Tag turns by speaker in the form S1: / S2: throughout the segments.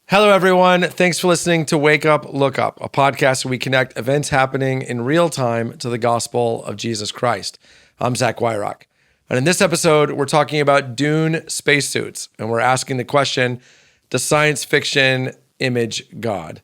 S1: Hello, everyone. Thanks for listening to Wake Up, Look Up, a podcast where we connect events happening in real time to the gospel of Jesus Christ. I'm Zach Weihrauch. And in this episode, we're talking about Dune spacesuits, and we're asking the question, does science fiction image God?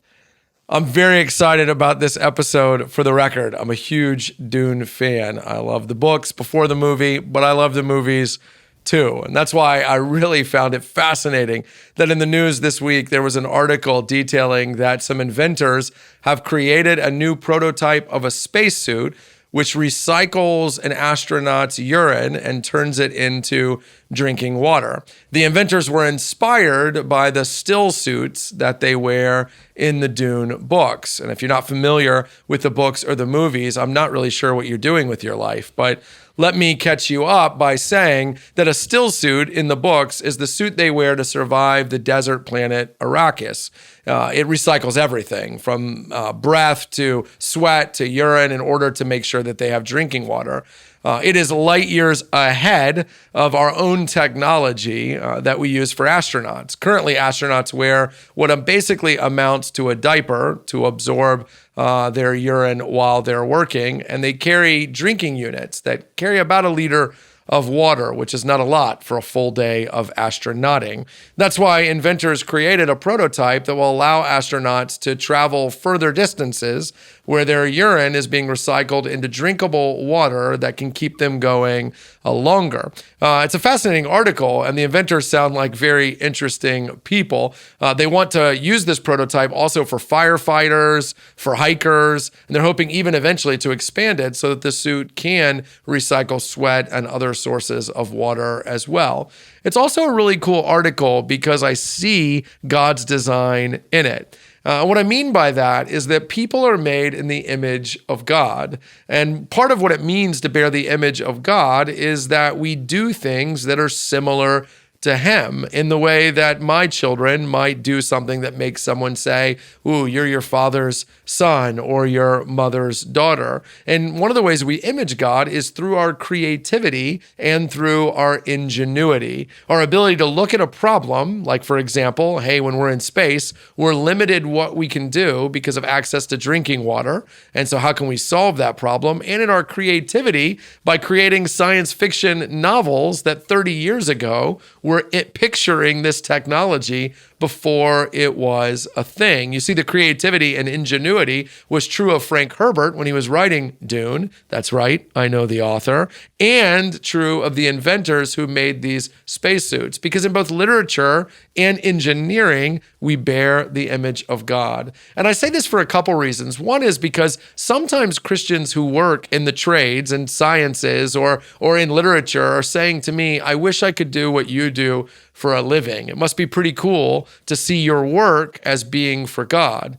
S1: I'm very excited about this episode. For the record, I'm a huge Dune fan. I love the books before the movie, but I love the movies too. And that's why I really found it fascinating that in the news this week, there was an article detailing that some inventors have created a new prototype of a spacesuit which recycles an astronaut's urine and turns it into drinking water. The inventors were inspired by the still suits that they wear in the Dune books. And if you're not familiar with the books or the movies, I'm not really sure what you're doing with your life, but let me catch you up by saying that a still suit in the books is the suit they wear to survive the desert planet Arrakis. It recycles everything from breath to sweat to urine in order to make sure that they have drinking water. It is light years ahead of our own technology that we use for astronauts. Currently, astronauts wear what basically amounts to a diaper to absorb their urine while they're working, and they carry drinking units that carry about a liter of water, which is not a lot for a full day of astronauting. That's why inventors created a prototype that will allow astronauts to travel further distances where their urine is being recycled into drinkable water that can keep them going longer. It's a fascinating article, and the inventors sound like very interesting people. They want to use this prototype also for firefighters, for hikers, and they're hoping even eventually to expand it so that the suit can recycle sweat and other sources of water as well. It's also a really cool article because I see God's design in it. What I mean by that is that people are made in the image of God. And part of what it means to bear the image of God is that we do things that are similar to him in the way that my children might do something that makes someone say, ooh, you're your father's son or your mother's daughter. And one of the ways we image God is through our creativity and through our ingenuity, our ability to look at a problem, like for example, hey, when we're in space, we're limited what we can do because of access to drinking water. And so how can we solve that problem? And in our creativity by creating science fiction novels that 30 years ago were picturing this technology before it was a thing. You see, the creativity and ingenuity was true of Frank Herbert when he was writing Dune. That's right, I know the author. And true of the inventors who made these spacesuits. Because in both literature and engineering, we bear the image of God. And I say this for a couple reasons. One is because sometimes Christians who work in the trades and sciences or in literature are saying to me, I wish I could do what you do for a living. It must be pretty cool to see your work as being for God.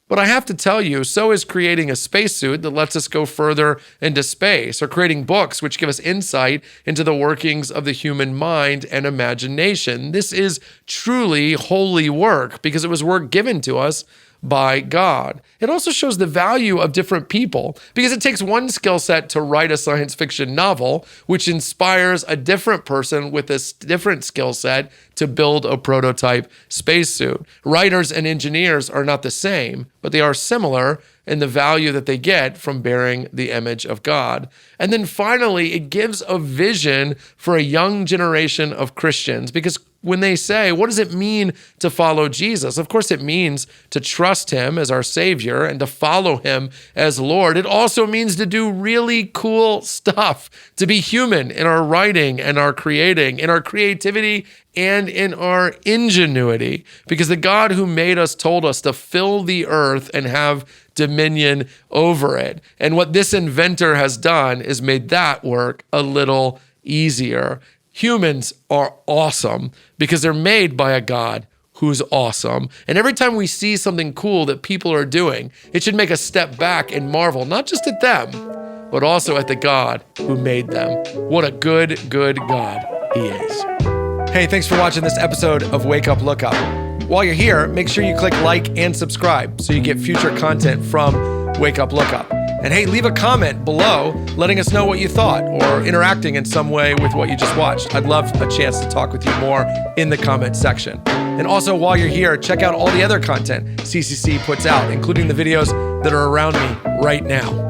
S1: But I have to tell you, so is creating a spacesuit that lets us go further into space, or creating books which give us insight into the workings of the human mind and imagination. This is truly holy work because it was work given to us by God. It also shows the value of different people because it takes one skill set to write a science fiction novel, which inspires a different person with a different skill set to build a prototype spacesuit. Writers and engineers are not the same, but they are similar in the value that they get from bearing the image of God. And then finally, it gives a vision for a young generation of Christians because when they say, what does it mean to follow Jesus? Of course, it means to trust him as our Savior and to follow him as Lord. It also means to do really cool stuff, to be human in our writing and our creating, in our creativity and in our ingenuity, because the God who made us told us to fill the earth and have dominion over it. And what this inventor has done is made that work a little easier. Humans are awesome because they're made by a God who's awesome. And every time we see something cool that people are doing, it should make us step back and marvel, not just at them, but also at the God who made them. What a good God he is. Hey, thanks for watching this episode of Wake Up, Look Up. While you're here, make sure you click like and subscribe so you get future content from Wake Up, Look Up. And hey, leave a comment below letting us know what you thought or interacting in some way with what you just watched. I'd love a chance to talk with you more in the comment section. And also, while you're here, check out all the other content CCC puts out, including the videos that are around me right now.